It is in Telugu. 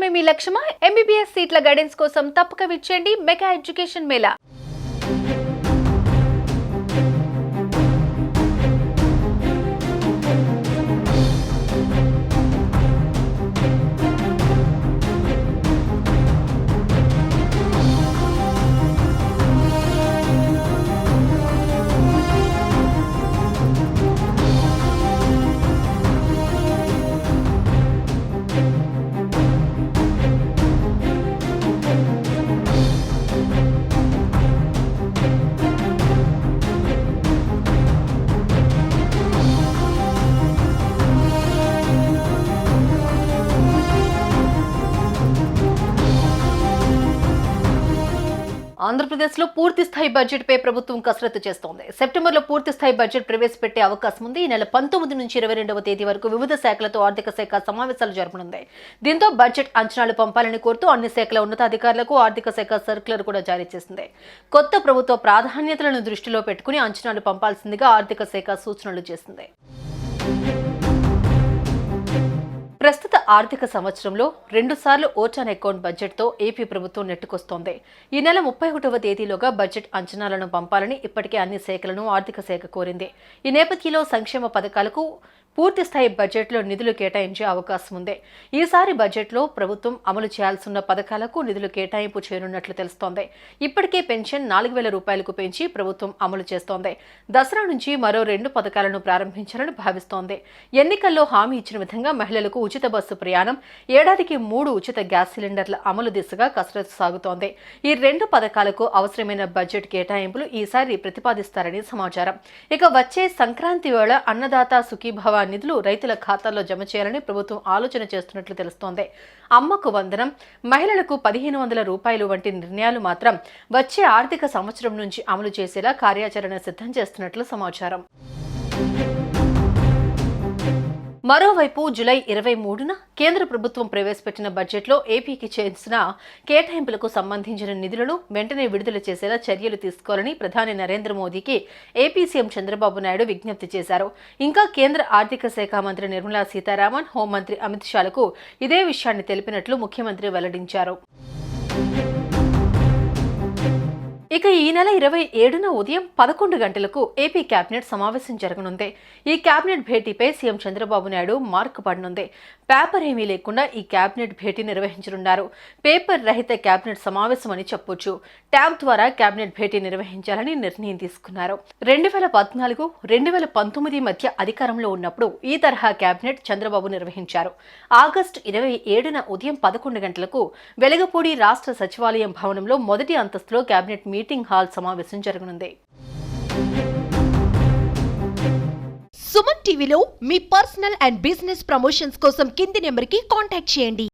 సాధించడమే మీ లక్ష్యమా? ఎంబీబీఎస్ సీట్ల గైడెన్స్ కోసం తప్పక విచ్చేయండి మెగా ఎడ్యుకేషన్ మేళా. ఆంధ్రప్రదేశ్లో పూర్తి స్థాయి బడ్జెట్పై ప్రభుత్వం కసరత్తు చేస్తోంది. సెప్టెంబర్లో పూర్తి స్థాయి బడ్జెట్ ప్రవేశపెట్టే అవకాశం ఉంది. ఈ నెల 19 నుంచి 22వ తేదీ వరకు వివిధ శాఖలతో ఆర్థిక శాఖ సమావేశాలు జరపనుంది. దీంతో బడ్జెట్ అంచనాలు పంపాలని కోరుతూ అన్ని శాఖల ఉన్నతాధికారులకు ఆర్థిక శాఖ సర్క్యులర్ కూడా జారీ చేసింది. కొత్త ప్రభుత్వ ప్రాధాన్యతలను దృష్టిలో పెట్టుకుని అంచనాలు పంపాల్సిందిగా ఆర్థిక శాఖ సూచనలు చేసింది. ప్రస్తుత ఆర్థిక సంవత్సరంలో 2 సార్లు ఓటాన్ అకౌంట్ బడ్జెట్తో ఏపీ ప్రభుత్వం నెట్టుకొస్తోంది. ఈ నెల 31వ తేదీలోగా బడ్జెట్ అంచనాలను పంపాలని ఇప్పటికే అన్ని శాఖలను ఆర్థిక శాఖ కోరింది. ఈ నేపథ్యంలో సంక్షేమ పథకాలకు పూర్తి స్థాయి బడ్జెట్లో నిధులు కేటాయించే అవకాశం ఉంది. ఈసారి బడ్జెట్లో ప్రభుత్వం అమలు చేయాల్సిన పథకాలకు నిధులు కేటాయింపు చేయనున్నట్లు తెలుస్తోంది. ఇప్పటికే పెన్షన్ 4,000 రూపాయలకు పెంచి ప్రభుత్వం అమలు చేస్తోంది. దసరా నుంచి మరో 2 పథకాలను ప్రారంభించాలని భావిస్తోంది. ఎన్నికల్లో హామీ ఇచ్చిన విధంగా మహిళలకు ఉచిత బస్సు ప్రయాణం, ఏడాదికి 3 ఉచిత గ్యాస్ సిలిండర్ల అమలు దిశగా కసరత్తు సాగుతోంది. ఈ 2 పథకాలకు అవసరమైన బడ్జెట్ కేటాయింపులు ఈసారి ప్రతిపాదిస్తారని సమాచారం. ఇక వచ్చే సంక్రాంతి వేళ అన్నదాత సుఖీభవ నిధులు రైతుల ఖాతాల్లో జమ చేయాలని ప్రభుత్వం ఆలోచన చేస్తున్నట్లు తెలుస్తోంది. అమ్మకు వందనం, మహిళలకు 1,500 రూపాయలు వంటి నిర్ణయాలు మాత్రం వచ్చే ఆర్థిక సంవత్సరం నుంచి అమలు చేసేలా కార్యాచరణ సిద్ధం చేస్తున్నట్లు సమాచారం. మరోవైపు జూలై 23న కేంద్ర ప్రభుత్వం ప్రవేశపెట్టిన బడ్జెట్లో ఏపీకి చేసిన కేటాయింపులకు సంబంధించిన నిధులను వెంటనే విడుదల చేసేలా చర్యలు తీసుకోవాలని ప్రధాని నరేంద్ర మోదీకి ఏపీ సీఎం చంద్రబాబు నాయుడు విజ్ఞప్తి చేశారు. ఇంకా కేంద్ర ఆర్థిక శాఖ మంత్రి నిర్మలా సీతారామన్, హోంమంత్రి అమిత్ షాలకు ఇదే విషయాన్ని తెలిపినట్లు ముఖ్యమంత్రి వెల్లడించారు. ఇక ఈ నెల 27న ఉదయం 11 గంటలకు ఏపీ కేబినెట్ సమావేశం జరగనుంది. ఈ కేబినెట్ భేటీపై సీఎం చంద్రబాబు నాయుడు మార్కు పడనుంది. పేపర్ ఏమీ లేకుండా ఈ కేబినెట్ భేటీ నిర్వహించనున్నారు. పేపర్ రహిత కేబినెట్ సమావేశం అని చెప్పొచ్చు. ట్యాబ్ ద్వారా కేబినెట్ భేటీ నిర్వహించాలని నిర్ణయం తీసుకున్నారు. 2014, 2019 మధ్య అధికారంలో ఉన్నప్పుడు ఈ తరహా కేబినెట్ చంద్రబాబు నిర్వహించారు. ఆగస్టు 27న ఉదయం 11 గంటలకు వెలగపూడి రాష్ట్ర సచివాలయం భవనంలో మొదటి అంతస్తులో కేబినెట్ మీటింగ్ హాల్ సమావేశం జరగనుంది. సుమన్ టీవీలో మీ పర్సనల్ అండ్ బిజినెస్ ప్రమోషన్స్ కోసం కింది నెంబర్కి కాంటాక్ట్ చేయండి.